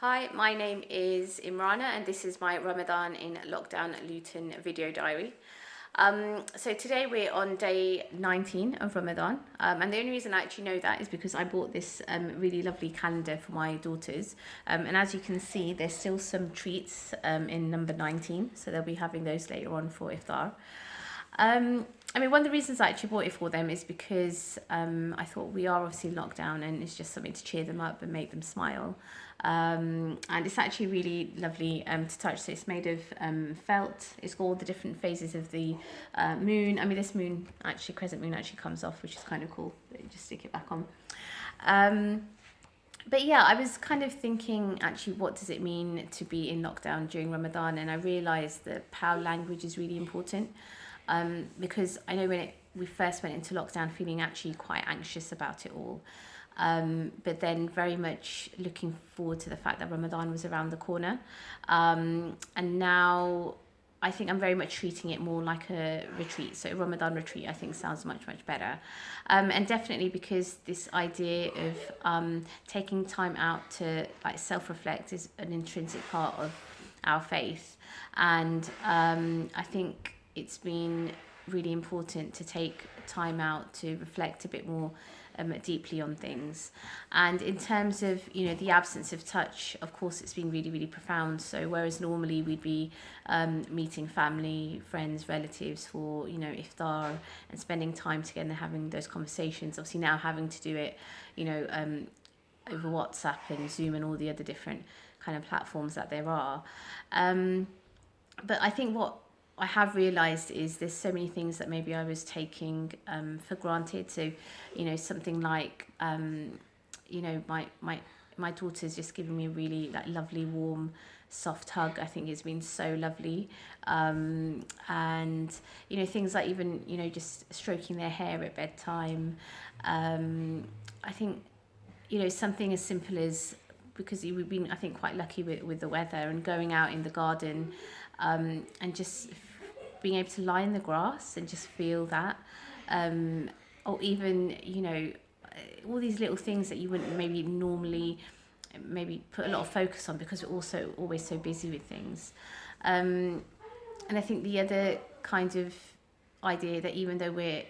Hi, my name is Imrana and this is my Ramadan in Lockdown Luton video diary. So today we're on day 19 of Ramadan, and the only reason I actually know that is because I bought this really lovely calendar for my daughters, and as you can see there's still some treats in number 19, so they'll be having those later on for iftar. One of the reasons I actually bought it for them is because I thought we are obviously in lockdown and it's just something to cheer them up and make them smile. And it's actually really lovely to touch. So it's made of felt. It's got all the different phases of the moon. This moon, actually, crescent moon actually comes off, which is kind of cool. But you just stick it back on. But yeah, I was kind of thinking, actually, what does it mean to be in lockdown during Ramadan? And I realised that how language is really important. Because I know when we first went into lockdown feeling actually quite anxious about it all, but then very much looking forward to the fact that Ramadan was around the corner, and now I think I'm very much treating it more like a retreat. So a Ramadan retreat I think sounds much better, and definitely because this idea of taking time out to like self-reflect is an intrinsic part of our faith, and I think it's been really important to take time out to reflect a bit more deeply on things. And in terms of, the absence of touch, of course, it's been really profound. So whereas normally we'd be meeting family, friends, relatives for, iftar and spending time together and having those conversations, obviously now having to do it, over WhatsApp and Zoom and all the other different kind of platforms that there are. But I think what I have realised is there's so many things that maybe I was taking for granted. So, something like, my daughter's just given me a really lovely, warm, soft hug. I think it's been so lovely. And, things like even, just stroking their hair at bedtime. I think, something as simple as, because we've been, I think, quite lucky with the weather and going out in the garden, and just being able to lie in the grass and just feel that, or even, all these little things that you wouldn't maybe normally maybe put a lot of focus on because we're also always so busy with things. And I think the other kind of idea that even though we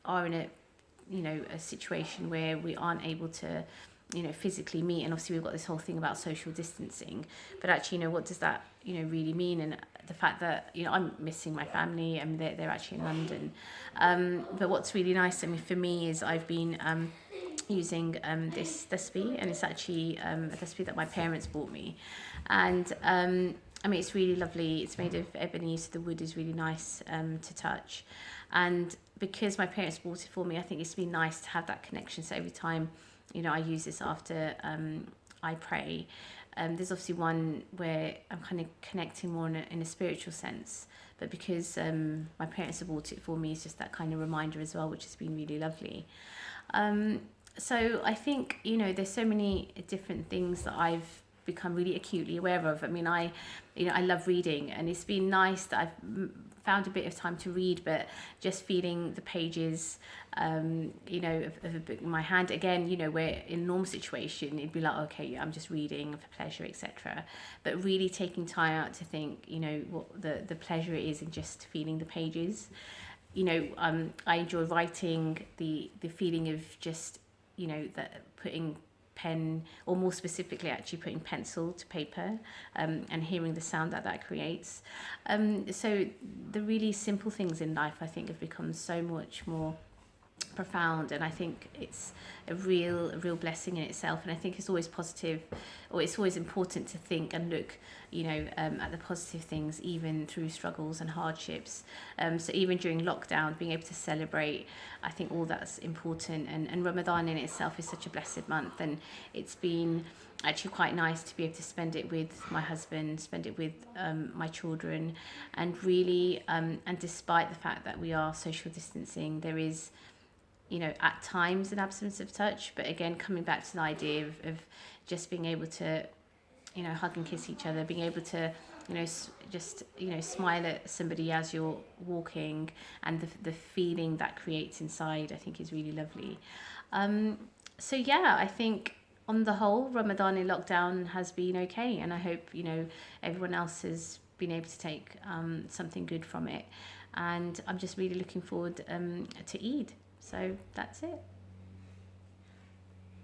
are in a situation where we aren't able to physically meet, and obviously we've got this whole thing about social distancing, but actually, what does that really mean? And the fact that I'm missing my family and they're actually in London, but what's really nice for me is I've been using this tasbih, and it's actually a tasbih that my parents bought me, and it's really lovely. It's made of ebony, so the wood is really nice to touch, and because my parents bought it for me, I think it's been nice to have that connection. So every time I use this after I pray. There's obviously one where I'm kind of connecting more in a spiritual sense, but because my parents have bought it for me, it's just that kind of reminder as well, which has been really lovely. So I think, there's so many different things that I've become really acutely aware of. I love reading, and it's been nice that I've found a bit of time to read, but just feeling the pages, of a book in my hand again, where in a normal situation it'd be like, okay, I'm just reading for pleasure, etc. But really taking time out to think, what the pleasure is in just feeling the pages. I enjoy writing, the feeling of just, that putting pen, or more specifically actually putting pencil to paper, and hearing the sound that creates. So the really simple things in life I think have become so much more profound, and I think it's a real blessing in itself. And I think it's always positive, or it's always important to think and look at the positive things even through struggles and hardships. So even during lockdown, being able to celebrate, I think all that's important, and Ramadan in itself is such a blessed month, and it's been actually quite nice to be able to spend it with my husband, spend it with my children, and really and despite the fact that we are social distancing, there is at times an absence of touch, but again, coming back to the idea of just being able to, hug and kiss each other, being able to, just, smile at somebody as you're walking, and the feeling that creates inside, I think is really lovely. So yeah, I think on the whole, Ramadan in lockdown has been okay, and I hope, you know, everyone else has been able to take something good from it. And I'm just really looking forward to Eid. So that's it.